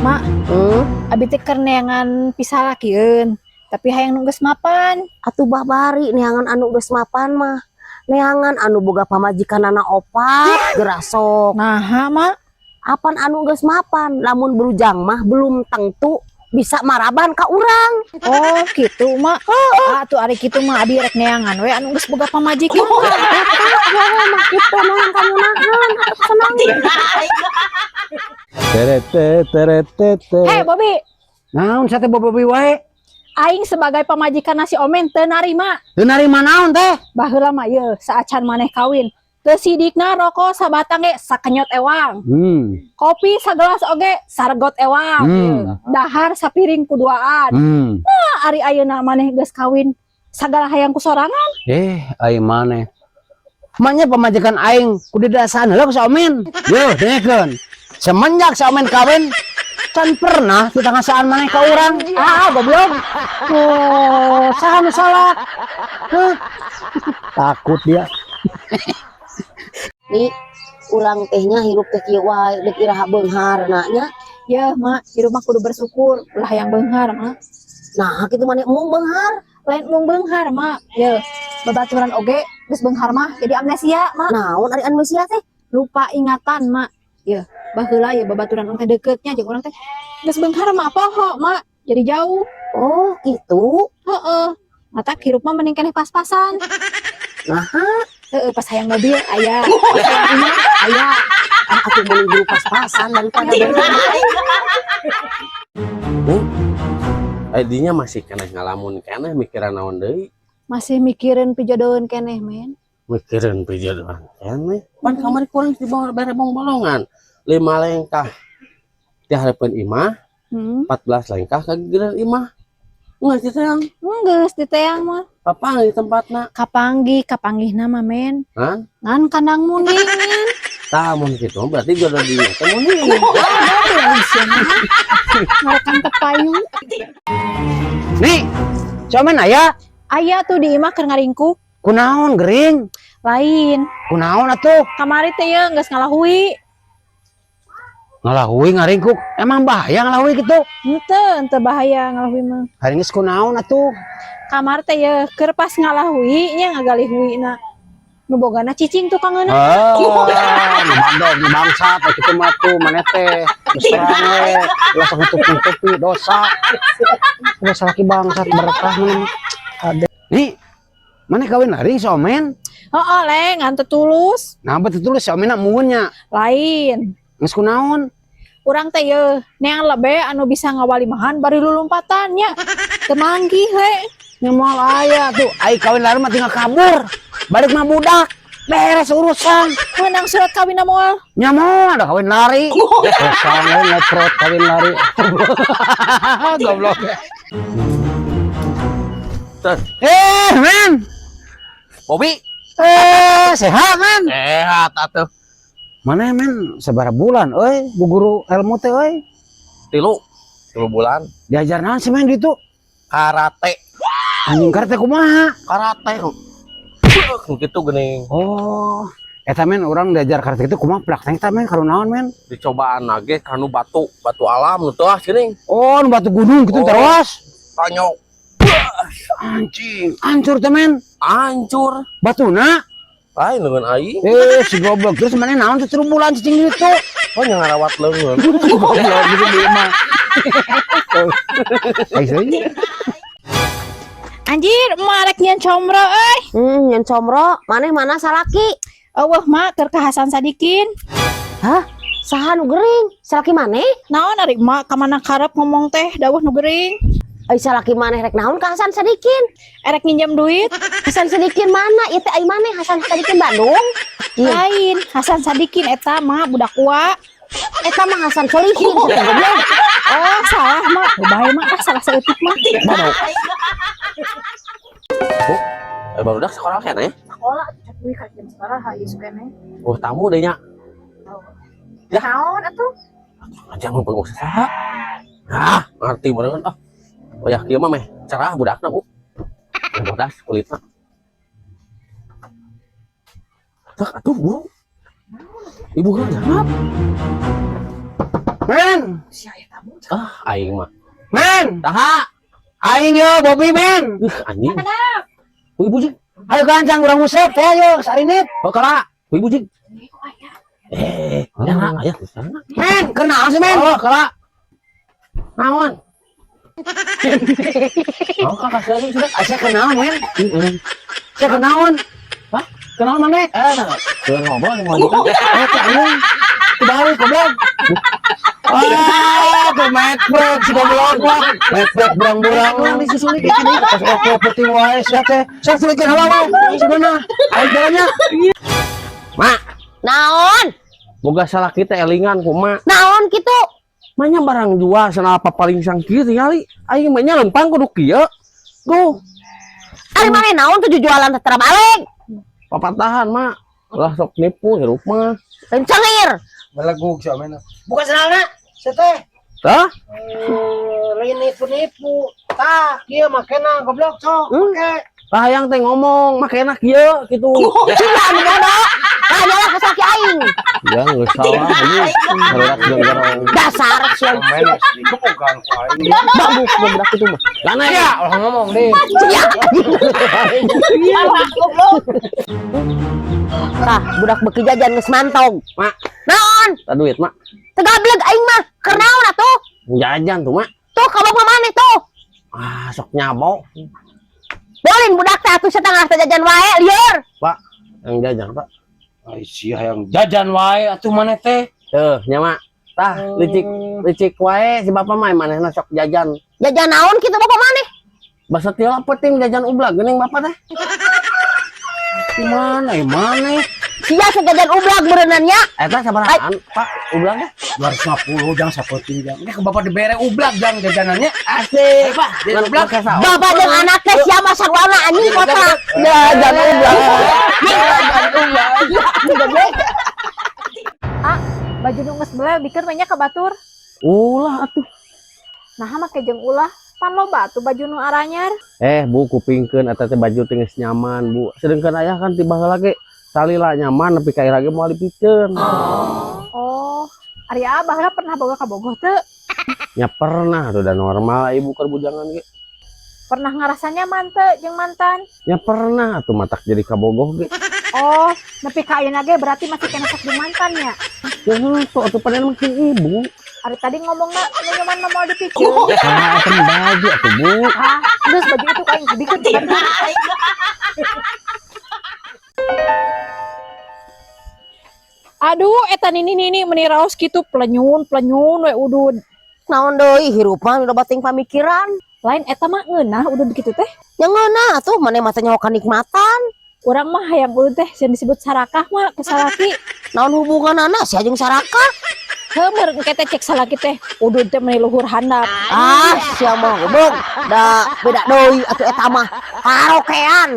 Mak, abi teh keur neangan pisah lakieun, tapi hayang nu geus mapan. Atuh babari neangan anu geus mapan mah. Neangan anu boga pamajikanana opat gerasok. Naha, Mak? Apan anu geus mapan, lamun berujang mah belum tentu bisa maraban ka urang. Oh, gitu, Mak. Atuh ari kitu mah abi rek neangan we anu geus boga pamajikan. Mah kitu neangan kamu nahan, atuh senang. Hei, Bobi, Naon sate bobobi wae? aing sebagai pamajikan nasi omen teu narima. Teu narima naon teh? Baheula mah ieu saacan maneh kawin. Teu sidikna rokok sabatang ge sakenyot ewang. Kopi sagelas oge sargot ewang. Dahar sapiring kuduaan. Nah, ari ayeuna maneh geus kawin sagala hayang kusorangan. Aing maneh. Manya pamajikan aing kudu dasaan heula ku saomen. Yo, dengekeun. Semenjak saomen kawin can pernah kita ngasaan maneh ka urang. Goblok. Oh, saha nu salah? Takut dia. Nih, urang tehnya hirup teh kieu wae, deuk iraha beunghar nya. Ya, Mak, di rumah kudu bersyukur ulah hayang beunghar, Mak. Nah, kitu maneh mung beunghar. Lain mung beunghar, Mak. Ya, babaturan oge geus beunghar mah jadi amnesia, Mak. Naon ari amnesia teh? Lupa ingatan, Mak. Ya, baheula ya babaturan teh deketnya jeung urang teh. Geus beunghar mah poho, Mak. Jadi jauh. Oh, gitu. Heeh. Mata hirup mah mending keneh pas-pasan. Nah, Pas hayang mobil aya, pas hayang imah aya. atuh mending dulu pas-pasan daripada beunghar. Dinya masih kena ngalamun keneh mikiran naon deui? Masih mikirin pijodohan keneh, men. Mikirin pijodohan keneh. Pan kamari kurang di bawah bere bolongan. 5 lengkah di harapan imah, 14 lengkah ka gigireun imah. Nggak sih sayang? Geus di teang mah. Apa di tempatna? Kapanggihna mah, men. Hah? Ngan kandang munding, men. Tah mun kitu berarti jodoh dia teh munding. Ngarekan tepayung. Nih, saomen aya Aya tuh di imah keur ngaringkuk. kunaon gering? Lain. Kunaon atuh? Kamari teh ye geus ngalahui. Ngalahui ngaringkuk. Emang bahaya ngalahui gitu? Henteu bahaya ngalahui mah. Hari geus kunaon atuh? Kamar teh ye keur pas ngalahui nya ngagalihuina. Nu bogana cicing tukangeuna. Nu bangsat kitu mah tuh maneh teh. Besarang we, ulah sok nutup-nutupi dosa. Ulah salaki bangsat berkah mun ade. Nih, maneh kawin laring saomen? Heeh, leng ante tulus. Nah, betul tulus saomenna muunnya. Lain. Geus kunaon? Urang teh ye neang lebe anu bisa ngawalimahan bari lulumpatan nya. Teu manggih we. Nya moal aya tuh, ai kawin laring mah tinggal kabur. Balik mah budak. Beres urusan. Menang surat kawin moal. Nya moal ada kawin lari. Sange ngeprot kawin lari. Goblok. Men. Bobi, Sehat men. sehat atuh. Mana men sabaraha bulan euy guguru ilmu teh euy. 3 bulan Diajar naon sih men gitu? karate. Anjing karate kumaha? Karate. Gitu geuning. Oh, eta men urang diajar karate itu kumaha praktek teh men karo naon men? Dicobaan lagi kanu batu alam gitu ah geuning. Oh, nu batu gunung gitu terus. Tanyok. Anjing, hancur teh men. Hancur. Batuna. Lain dengan aing. Si goblok terus mana naon teh 3 bulan cicing itu. Oh yang ngarawat leungeun. Goblok gitu di mah. Anjir, emak rek nyen comro euy. Nyen comro, maneh mana salaki? Eueuh, Mak keur ka Hasan Sadikin. Hah? Saha nu gering? Salaki maneh? Naon ari emak ka mana karep ngomong teh dawuh nu geuring. Ai salaki maneh rek naon ka Hasan Sadikin? Erek nginjem duit. Hasan Sadikin mana? Ieu teh ai maneh Hasan Sadikin Bandung? Lain, Hasan Sadikin eta mah budak ua. Eta mah Hasan Solihin goblok. Oh, salah Mak. Bae mah salah saeutik mah. Barudak sekolah keneh. Sekolah atuh ka jam sekarang hayu sukene. Oh, tamu deh nya. Ya naon atuh? Aja mun pengusaha. Nah, ngerti beneran ah. Oh ya kieu mah meh cerah budakna, Bu. Bodas kulitna. Tak atuh, Bu. Ibu kan jawab. Men, Aing mah. men, Taha. aing yo Bobby men. Anjing. Kuy bujing. Ayo gancang urang musik teh yo sarinit. Bakala. Kuy bujing. Ya, aya di sana. Men, kenal sih men. Oh, kala. Naon? Oh, kakak saya sudah. Saya kenal men. Saya kenaon. Hah? Kenal mana? Sudah ngobrol mau di. Anjing. Kebalik, goblok. Ah, ke Macbeth, si goblok lah. Macbeth burang-burang lah disusuli kayak gini. Pas oke putih wae sia teh. Saya sulikin hawa wae. Sebenarnya, ayo jalannya. Mak, Naon? boga salah kita elingan kumaha. Naon kitu? Manya barang jual sana apa paling sangkir tinggali. Aing mah nya lempang kudu kieu. Tuh, Ari mane naon tuh jualan tetera balik? papatahan mak. Lah sok nipu hirup mah. Cengir. Meleguk si Amen. Bukan senangna, sia teh. Tah? Lain nipu-nipu. Tah, kieu makena goblok sok. Oke. Tah hayang teh ngomong, make enak kieu kitu. Cina anu bodoh. Hanyalah kesaki aing. Ya geus salah ini. Harurak jeung Dasar si Amen kepogang paling. bagus bedak itu mah. Lana Ya, orang ngomong deh. Tah, budak beki jajan geus mantong. Mak, Naon? tak duit mak. Tegableg aing mah. Keur naon atuh? Jajan tuh mak. Tuh kabog mah maneh tuh. Ah, sok nyabok. Bolin budak teh atuh setengah teh jajan wae lieur. Pak, yang jajan pak. Ai sia yang jajan wae atuh maneh teh. Tuh, nya mak. Tah, licik wae si bapak mah manehna sok jajan. Jajan naon kitu bapak maneh? Basa tiola penting jajan ublag geuning bapak teh. Gimana mana? Sia sejajan ublag berenannya. Eta sabarahan, Pak? Ublag teh? 250 jang sapoting jang. Ini ke bapak dibere ublag jang jajanannya. Asik. Pak, Ngan ublag. Bapak jeung anak teh sia masak warna anjing kota. Jajan ublag. Baju nu geus belel dikeun we nya ka batur. Ulah atuh. Nah make jeung ulah pan loba atuh baju nu aranyar. Bu, kupingkeun eta teh baju teh geus nyaman, Bu. Sedengkeun aya kan tiba heula ge salila nyaman nepi ka ira ge moal dipikeun. Oh, ari abah lah pernah boga ka Bogoh teu? Ya pernah, atuh udah normal ibu keur bujangan ge. Pernah ngerasa nyaman teu jeung mantan? Ya pernah atuh matak jadi kabogoh ge. Oh, nepi ka ayeuna ge berarti masih kena sok jeung mantannya. Ya heuh, atuh panen makin ibu. Ari tadi ngomongna nu nyaman mah moal dipikeun. Ah, eta baju atuh, Bu. Ah, geus baju itu kain dikeun ka batur. Aduh, eta nini meni raos kitu plenyun we udud. Naon deui hirup mah udah bating pamikiran. Lain eta mah ngeunah udud kitu teh. Yang ngeunah atuh maneh mah teh nyaho kanikmatan. Urang mah hayang udud teh sieun disebut sarakah mah ke salaki. Naon hubunganana sia jeung sarakah? Heueur engke teh cek salaki teh udud teh meni luhur handap. Ah, sia mah goblok. Da beda deui atuh eta mah. Karaokean.